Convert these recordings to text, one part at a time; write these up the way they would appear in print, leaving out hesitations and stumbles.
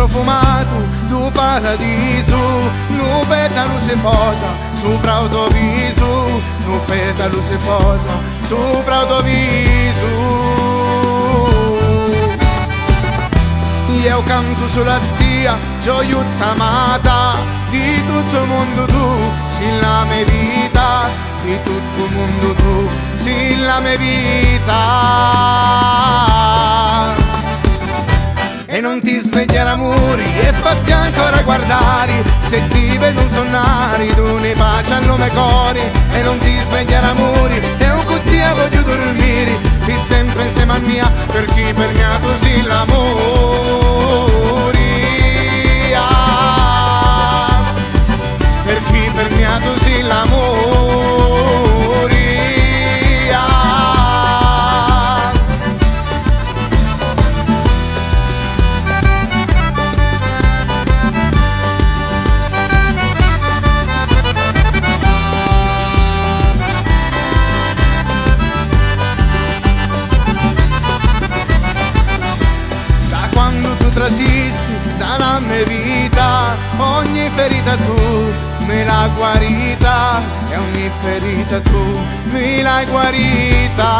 profumato do paradiso, no pétalo se posa sopra o tuo viso, no pétalo se posa sopra o tuo viso. E eu canto sulla tia gioiuzza amata, di tutto il mondo tu, sì la mia vita, di tutto il mondo tu, sì la mia vita. E non ti svegliare amori e fatti ancora guardare, se ti vedo suonare tu ne pace al nome cori. E non ti svegliare amori e un cuccia voglio dormire, qui sempre insieme a mia, per chi per mia così l'amore, per chi per mia così l'amore. Trasisti dalla mia vita, ogni ferita tu me l'hai guarita, e ogni ferita tu me l'hai guarita.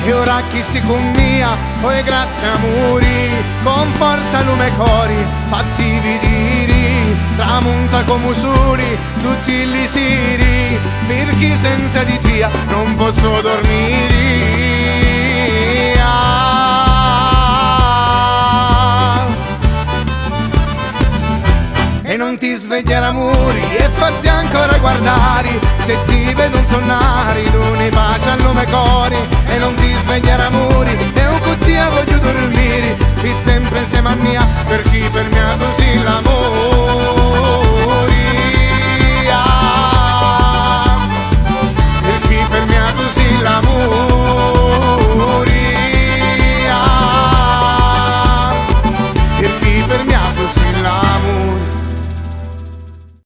E ora chi si con mia, poi grazie amori, conforta lume cori, fatti vedere, tramonta come soli tutti gli siri, perché senza di te non posso dormire. E non ti svegliare amori e fatti ancora guardare, se ti vedo suonare tu ne pace al nome cori. E non ti svegliare amori e un cuccia voglio dormire, qui sempre insieme a mia, per chi per